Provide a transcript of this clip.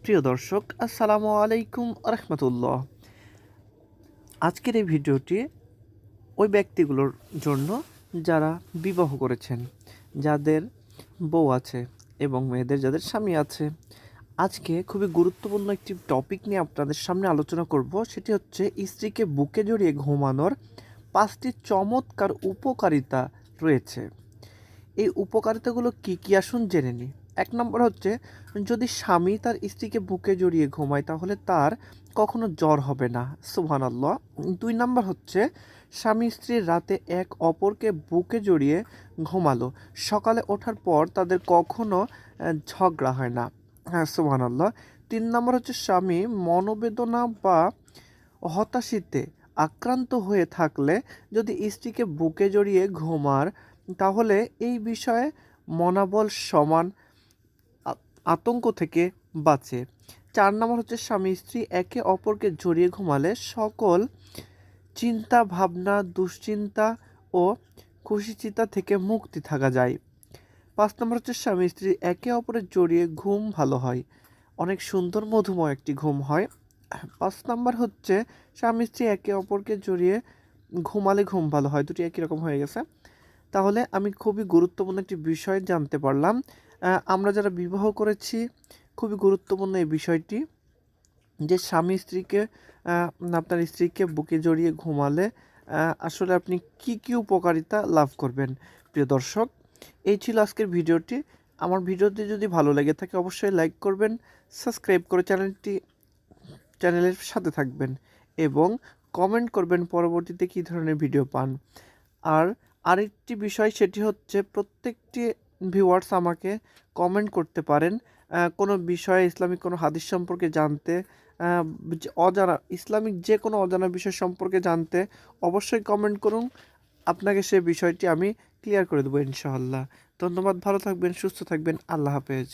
প্রিয় দর্শক, আসসালামু আলাইকুম রহমতুল্লাহ। আজকের এই ভিডিওটি ওই ব্যক্তিগুলোর জন্য যারা বিবাহ করেছেন, যাদের বউ আছে এবং মেয়েদের যাদের স্বামী আছে। আজকে খুবই গুরুত্বপূর্ণ একটি টপিক নিয়ে আপনাদের সামনে আলোচনা করব। সেটি হচ্ছে স্ত্রীকে বুকে জড়িয়ে ঘুমানোর 5টি চমৎকার উপকারিতা রয়েছে। এই উপকারিতাগুলো কী কী আসুন জেনে নিই। 1 নম্বর হচ্ছে, যদি স্বামী তার স্ত্রীকে বুকে জড়িয়ে ঘুমায় তাহলে তার কখনো জ্বর হবে না। সুবহানাল্লাহ। 2 নম্বর হচ্ছে, স্বামী স্ত্রীর রাতে এক অপরকে বুকে জড়িয়ে ঘুমালো, সকালে ওঠার পর তাদের কখনো ঝগড়া হয় না। হ্যাঁ, সুবহানাল্লাহ। 3 নম্বর হচ্ছে, স্বামী মনোবেদনা বা হতাশিতে আক্রান্ত হয়ে থাকলে যদি স্ত্রীকে বুকে জড়িয়ে ঘুমার তাহলে এই বিষয়ে মনোবল সমান আতঙ্ক থেকে বাঁচে। 4 নম্বর হচ্ছে, স্বামী স্ত্রী একে অপরকে জড়িয়ে ঘুমালে সকল চিন্তা ভাবনা, দুশ্চিন্তা ও খুশিচিন্তা থেকে মুক্তি থাকা যায়। 5 নম্বর হচ্ছে, স্বামী স্ত্রী একে অপরের জড়িয়ে ঘুম ভালো হয়, অনেক সুন্দর মধুময় একটি ঘুম হয়। 5 নম্বর হচ্ছে, স্বামী স্ত্রী একে অপরকে জড়িয়ে ঘুমালে ঘুম ভালো হয়। দুটি একই রকম হয়ে গেছে। তাহলে আমি খুবই গুরুত্বপূর্ণ একটি বিষয় জানতে পারলাম। আমরা যারা বিবাহ করেছি, খুবই গুরুত্বপূর্ণ এই বিষয়টি যে স্বামী স্ত্রীকে আপনার স্ত্রীকে বুকে জড়িয়ে ঘুমালে আসলে আপনি কি কি উপকারিতা লাভ করবেন। প্রিয় দর্শক, এই ছিল আজকের ভিডিওটি। আমার ভিডিওটি যদি ভালো লেগে থাকে অবশ্যই লাইক করবেন, সাবস্ক্রাইব করে চ্যানেলের সাথে থাকবেন এবং কমেন্ট করবেন পরবর্তীতে কী ধরনের ভিডিও পান। আর আরেকটি বিষয়, সেটি হচ্ছে প্রত্যেকটি ভিউয়ার্স আমাকে কমেন্ট করতে পারেন কোনো বিষয়ে, ইসলামিক কোনো হাদিস সম্পর্কে জানতে, অজানা ইসলামিক যে কোনো অজানা বিষয় সম্পর্কে জানতে অবশ্যই কমেন্ট করুন। আপনাকে সে বিষয়টি আমি ক্লিয়ার করে দেবো ইনশাআল্লাহ। ধন্যবাদ, ভালো থাকবেন, সুস্থ থাকবেন, আল্লাহ হাফেজ।